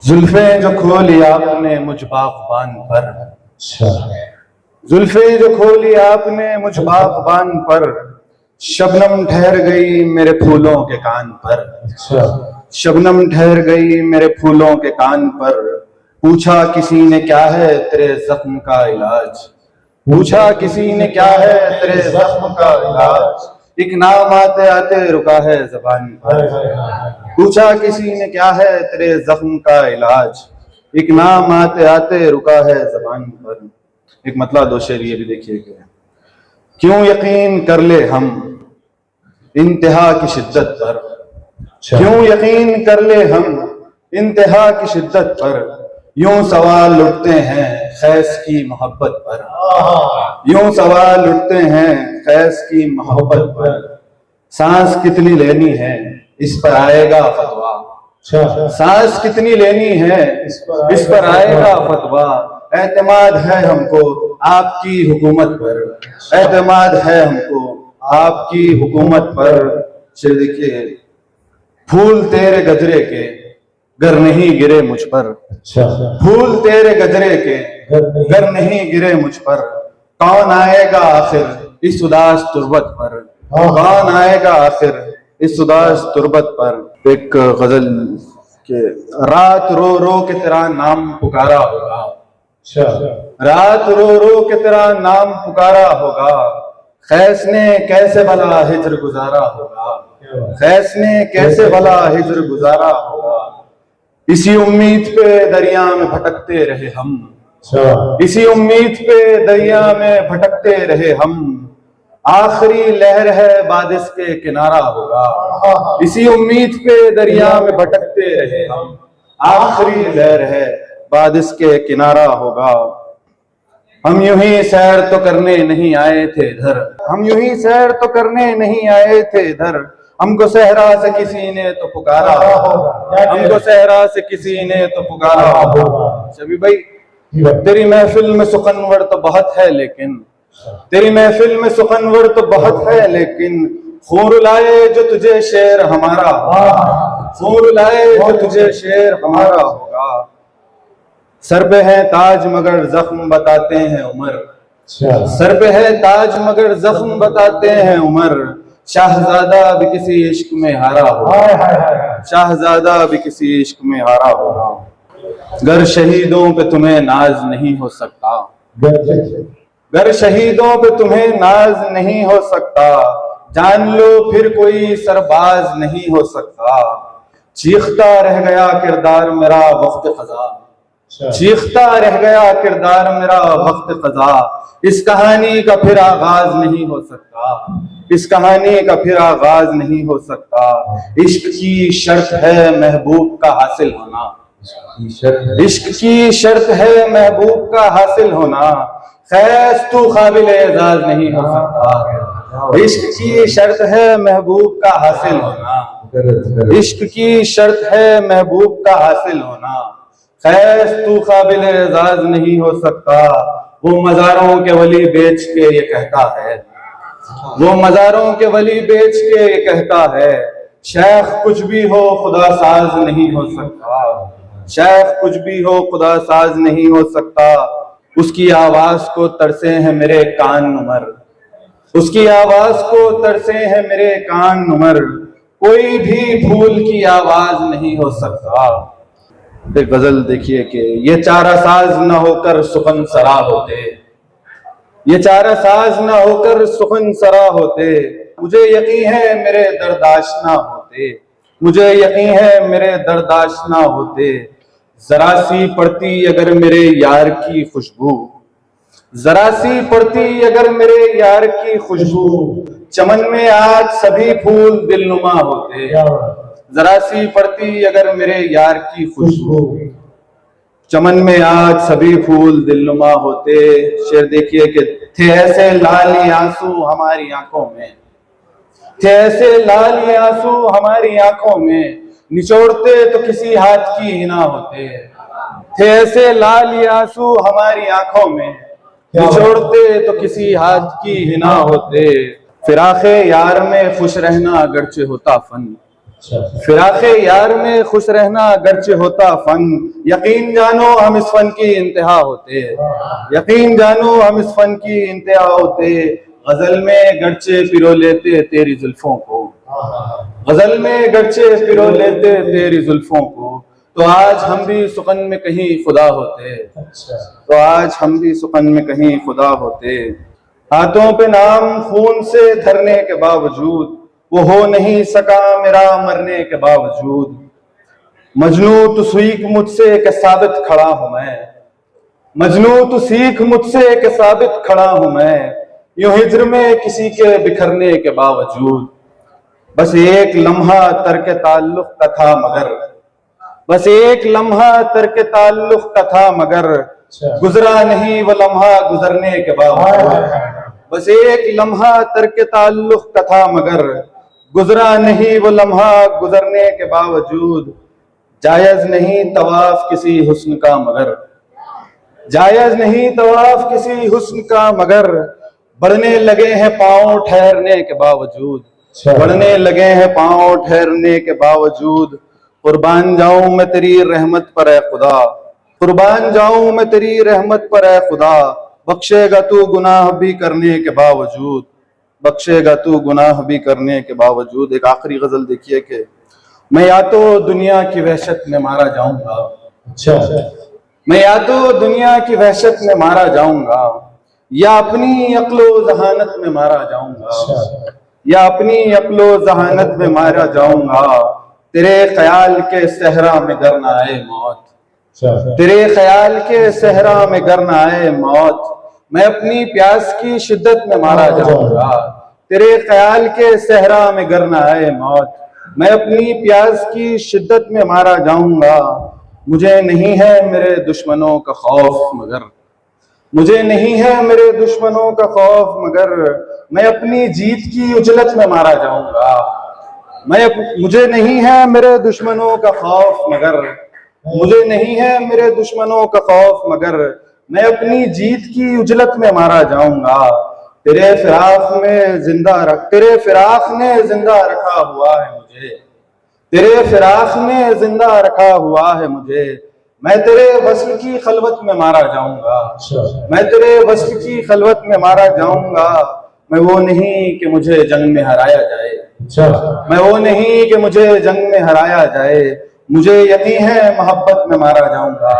जुल्फे जो खोली आपने मुझ बागबान पर, अच्छा। जुल्फे जो खोली आपने मुझ बागबान पर, शबनम ठहर गई मेरे फूलों के कान पर। अच्छा। शबनम ठहर गई मेरे फूलों के कान पर। पूछा किसी ने क्या है तेरे जख्म का इलाज, पूछा किसी ने क्या है तेरे जख्म का इलाज। एक नाम आते आते रुका है जबान पर। पूछा किसी ने क्या है तेरे जख्म का इलाज, एक नाम आते आते रुका है जबान पर। एक मतला दो शेर ये भी देखिए कि क्यों यकीन कर ले हम इंतहा की शिद्दत पर, क्यों यकीन कर ले हम इंतहा की शिद्दत पर। यूं सवाल उठते हैं खैस की मोहब्बत पर, यूं सवाल उठते हैं खैस की मोहब्बत पर। सांस कितनी लेनी है इस पर आएगा फतवा, सांस कितनी लेनी है इस पर आएगा फतवा। एतमाद है हमको आपकी हुकूमत पर, एतमाद है हमको आपकी हुकूमत पर। शेर देखिए, फूल तेरे गजरे के गर नहीं गिरे मुझ पर, अच्छा। फूल तेरे गजरे के गर नहीं गिरे मुझ पर। कौन आएगा आखिर इस उदास तुर्बत पर, कौन आएगा आखिर इस उदास तुर्बत पर। एक गजल के रात रो रो के तेरा नाम पुकारा होगा, अच्छा। रात रो रो के तेरा नाम पुकारा होगा। खैस ने कैसे भला हिज्र गुजारा होगा, खैस ने कैसे भला हिज्र गुजारा होगा। इसी उम्मीद पे दरिया में भटकते रहे हम, इसी उम्मीद पे दरिया में भटकते रहे हम। आखिरी लहर है बारिश के किनारा होगा, इसी उम्मीद पे दरिया में भटकते रहे हम। आखिरी लहर है बारिश के किनारा होगा। हम यूं ही सैर तो करने नहीं आए थे इधर, हम यूं ही सैर तो करने नहीं आए थे इधर। हमको सहरा से किसी ने तो पुकारा होगा, हमको सहरा से किसी ने तो पुकारा होगा। शबी भाई, तेरी महफिल में सुखनवर तो बहुत है लेकिन, तेरी महफिल में सुखनवर तो बहुत है लेकिन। खूर लाए जो तुझे शेर हमारा, खूर लाए जो तुझे शेर हमारा होगा। सर पे है ताज मगर जख्म बताते हैं उमर, सर पे है ताज मगर जख्म बताते हैं उमर। शाहजादा भी किसी इश्क में हारा होगा, शाहजादा भी किसी इश्क में हारा होगा। गर शहीदों पे तुम्हें नाज नहीं हो सकता, गर शहीदों पे तुम्हें नाज नहीं हो सकता। जान लो फिर कोई सरबाज नहीं हो सकता। चीखता रह गया किरदार मेरा वक्त खजा, चीखता रह गया किरदार मेरा वक्त खजा। इस कहानी का फिर आगाज नहीं हो सकता, इस कहानी का फिर आगाज नहीं हो सकता। इश्क की शर्त है महबूब का हासिल होना, इश्क की शर्त है महबूब का हासिल होना। खैस तू काबिल एजाज नहीं हो सकता, इश्क की शर्त है महबूब का हासिल होना, इश्क की शर्त है महबूब का हासिल होना। खैस तू काबिल एजाज नहीं हो सकता। वो मज़ारों के वली बेच के ये कहता है, वो मज़ारों के वली बेच के ये कहता है। शेख कुछ भी हो खुदा साज नहीं हो सकता, शेख कुछ भी हो खुदा साज नहीं हो सकता। उसकी आवाज को तरसे हैं मेरे कान उमर, उसकी आवाज को तरसे हैं मेरे कान उमर। कोई भी फूल की आवाज नहीं हो सकता। फिर गजल देखिए कि ये चारा साज न होकर सुखन सरा होते, ये चारा साज न होकर सुखन सरा होते। मुझे यकीन है मेरे दर्दाश ना होते, मुझे यकीन है मेरे दर्दाश ना होते। जरा सी पड़ती अगर मेरे यार की खुशबू, जरा सी पड़ती अगर मेरे यार की खुशबू। चमन में आज सभी फूल दिलनुमा होते, जरा सी पड़ती अगर मेरे यार की खुशबू। चमन में आज सभी फूल दिलनुमा होते। शेर देखिए कि थे ऐसे लाल आंसू हमारी आंखों में, थे ऐसे लाल आंसू हमारी आंखों में। निचोड़ते तो किसी हाथ की ही ना होते, थे ऐसे लाल आंसू हमारी आंखों में। निचोड़ते तो किसी हाथ की ही ना होते। फिराखे यार में खुश रहना अगरचे होता फन, फिराके यार में खुश रहना गर्चे होता फन, यकीन जानो हम इस फन की इंतहा होते, यकीन जानो हम इस फन की इंतहा होते। गजल में गर्चे पिरो लेते तेरी जुल्फों को, गजल में गर्चे पिरो लेते तेरी जुल्फों को, तो आज हम भी सुकन में कहीं खुदा होते, तो आज हम भी सुकन में कहीं खुदा होते। हाथों पे नाम खून से धरने के बावजूद वो हो नहीं सका मेरा मरने के बावजूद। मजनू तू सीख मुझसे कि साबित खड़ा हूं मैं, मजनू तू सीख मुझसे कि साबित खड़ा हूं मैं, यूं हिज्र में किसी के बिखरने के बावजूद। बस एक लम्हा तर्क ताल्लुक का था मगर, बस एक लम्हा तर्क ताल्लुक का था मगर, गुजरा नहीं वो लम्हा गुजरने के बावजूद। बस एक लम्हा तर्क ताल्लुक का था मगर, गुजरा नहीं वो लम्हा गुजरने के बावजूद। जायज नहीं तवाफ किसी हुस्न का मगर, जायज नहीं तवाफ किसी हुस्न का मगर, बढ़ने लगे हैं पांव ठहरने के बावजूद, बढ़ने लगे हैं पांव ठहरने के बावजूद। कुर्बान जाऊं मैं तेरी रहमत पर ऐ खुदा, कुर्बान जाऊं मैं तेरी रहमत पर ऐ खुदा, बख्शेगा तू गुनाह भी करने के बावजूद, बख्शेगा तू गुनाह भी करने के बावजूद। एक आखिरी गजल देखिए कि मैं या तो दुनिया की वहशत में मारा जाऊंगा, मैं या तो दुनिया की वहशत में मारा जाऊंगा, या अपनी अक्लो जहानत में मारा जाऊंगा, या अपनी अक्लो जहानत में मारा जाऊंगा। तेरे ख्याल के सहरा में गर न आए मौत, तेरे ख्याल के सहरा में गर न आए मौत, मैं अपनी प्यास की शिद्दत में मारा जाऊंगा। तेरे ख्याल के सहरा में गर न आए मौत, मैं अपनी प्यास की शिद्दत में मारा जाऊंगा। मुझे नहीं है मेरे दुश्मनों का खौफ मगर, मुझे नहीं है मेरे दुश्मनों का खौफ मगर, मैं अपनी जीत की उजलत में मारा जाऊंगा। मुझे नहीं है मेरे दुश्मनों का खौफ मगर, मुझे नहीं है मेरे दुश्मनों का खौफ मगर, मैं अपनी जीत की उजलत में मारा जाऊंगा। तेरे फिराक में तेरे फिराक ने जिंदा रखा हुआ है मुझे, तेरे फिराक ने जिंदा रखा हुआ है मुझे। मैं तेरे वस्ल की खलवत में मारा जाऊंगा, मैं तेरे वस्ल की खलवत में मारा जाऊंगा। मैं वो नहीं कि मुझे जंग में हराया जाए, मैं वो नहीं कि मुझे जंग में हराया जाए, मुझे यकीन है मोहब्बत में मारा जाऊंगा।